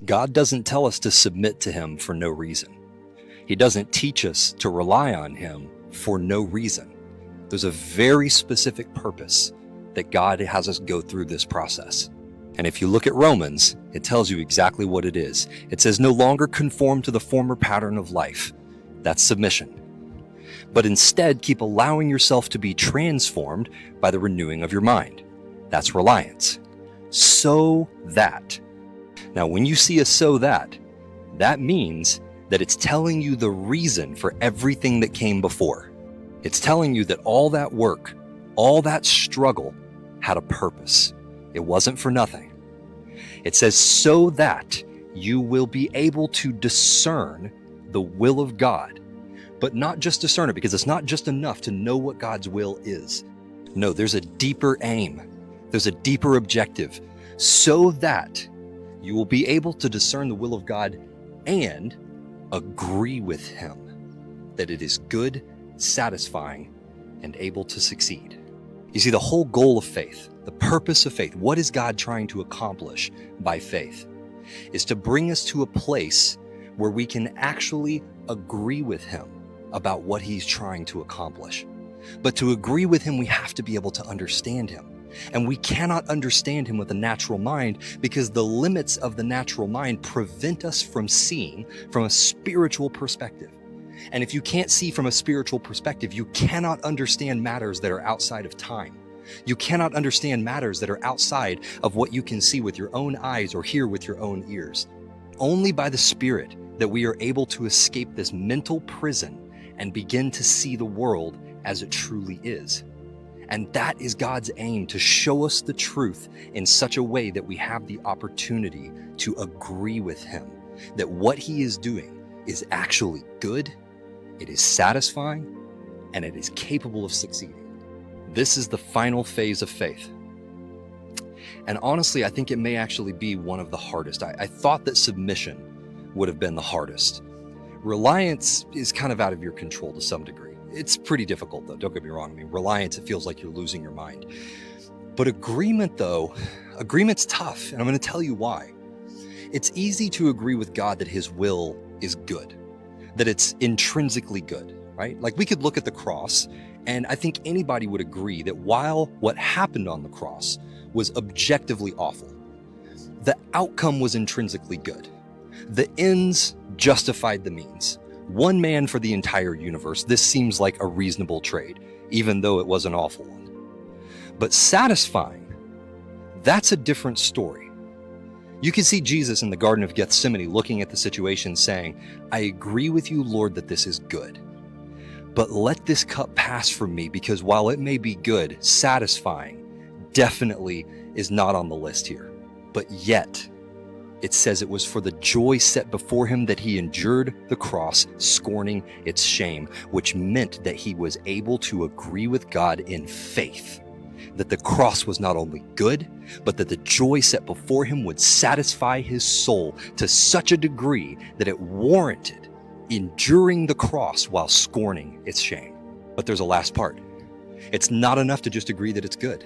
God doesn't tell us to submit to him for no reason. He doesn't teach us to rely on him for no reason. There's a very specific purpose that God has us go through this process. And if you look at Romans, it tells you exactly what it is. It says, no longer conform to the former pattern of life. That's submission. But instead, keep allowing yourself to be transformed by the renewing of your mind. That's reliance. So that. Now, when you see a so that means that it's telling you the reason for everything that came before. It's telling you that all that work, all that struggle had a purpose. It wasn't for nothing. It says so that you will be able to discern the will of God, but not just discern it, because it's not just enough to know what God's will is. No, there's a deeper aim. There's a deeper objective, so that you will be able to discern the will of God and agree with him that it is good, satisfying, and able to succeed. You see, the whole goal of faith, the purpose of faith, what is God trying to accomplish by faith, is to bring us to a place where we can actually agree with him about what he's trying to accomplish. But to agree with him, we have to be able to understand him. And we cannot understand him with a natural mind, because the limits of the natural mind prevent us from seeing from a spiritual perspective. And if you can't see from a spiritual perspective, you cannot understand matters that are outside of time. You cannot understand matters that are outside of what you can see with your own eyes or hear with your own ears. Only by the Spirit that we are able to escape this mental prison and begin to see the world as it truly is. And that is God's aim, to show us the truth in such a way that we have the opportunity to agree with him, that what he is doing is actually good, it is satisfying, and it is capable of succeeding. This is the final phase of faith. And honestly, I think it may actually be one of the hardest. I thought that submission would have been the hardest. Reliance is kind of out of your control to some degree. It's pretty difficult though, don't get me wrong. I mean, reliance, it feels like you're losing your mind. But agreement though, agreement's tough, and I'm going to tell you why. It's easy to agree with God that his will is good, that it's intrinsically good, right? Like we could look at the cross, and I think anybody would agree that while what happened on the cross was objectively awful, the outcome was intrinsically good. The ends justified the means. One man for the entire universe. This seems like a reasonable trade, even though it was an awful one. But satisfying, that's a different story. You can see Jesus in the Garden of Gethsemane looking at the situation saying, I agree with you, Lord, that this is good. But let this cup pass from me, because while it may be good, satisfying definitely is not on the list here. But yet, it says it was for the joy set before him that he endured the cross, scorning its shame, which meant that he was able to agree with God in faith, that the cross was not only good, but that the joy set before him would satisfy his soul to such a degree that it warranted enduring the cross while scorning its shame. But there's a last part. It's not enough to just agree that it's good.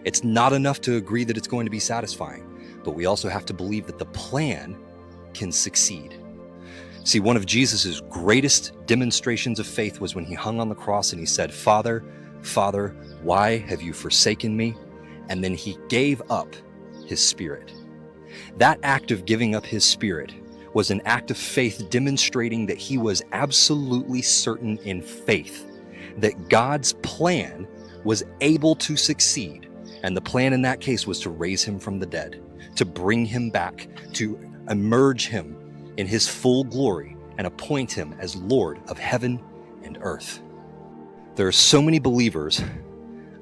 It's not enough to agree that it's going to be satisfying. But we also have to believe that the plan can succeed. See, one of Jesus's greatest demonstrations of faith was when he hung on the cross and he said, Father, Father, why have you forsaken me? And then he gave up his spirit. That act of giving up his spirit was an act of faith, demonstrating that he was absolutely certain in faith that God's plan was able to succeed. And the plan in that case was to raise him from the dead, to bring him back, to emerge him in his full glory and appoint him as Lord of heaven and earth. There are so many believers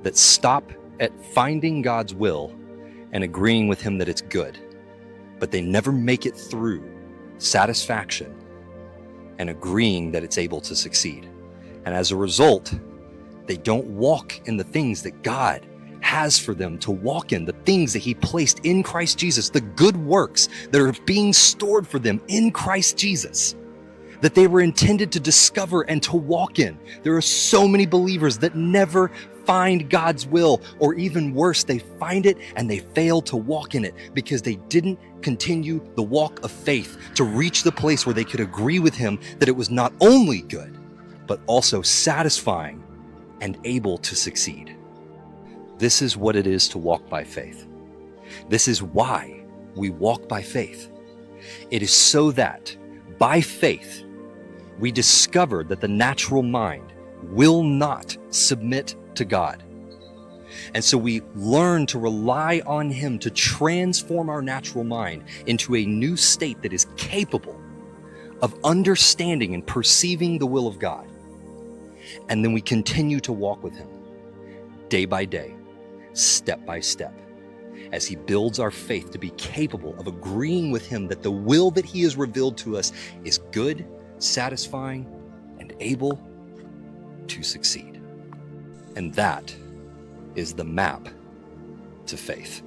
that stop at finding God's will and agreeing with him that it's good, but they never make it through satisfaction and agreeing that it's able to succeed. And as a result, they don't walk in the things that God has for them to walk in, the things that he placed in Christ Jesus, the good works that are being stored for them in Christ Jesus, that they were intended to discover and to walk in. There are so many believers that never find God's will, or even worse, they find it and they fail to walk in it because they didn't continue the walk of faith to reach the place where they could agree with him that it was not only good, but also satisfying and able to succeed. This is what it is to walk by faith. This is why we walk by faith. It is so that by faith, we discover that the natural mind will not submit to God. And so we learn to rely on him to transform our natural mind into a new state that is capable of understanding and perceiving the will of God. And then we continue to walk with him day by day, step by step, as he builds our faith to be capable of agreeing with him that the will that he has revealed to us is good, satisfying, and able to succeed. And that is the map to faith.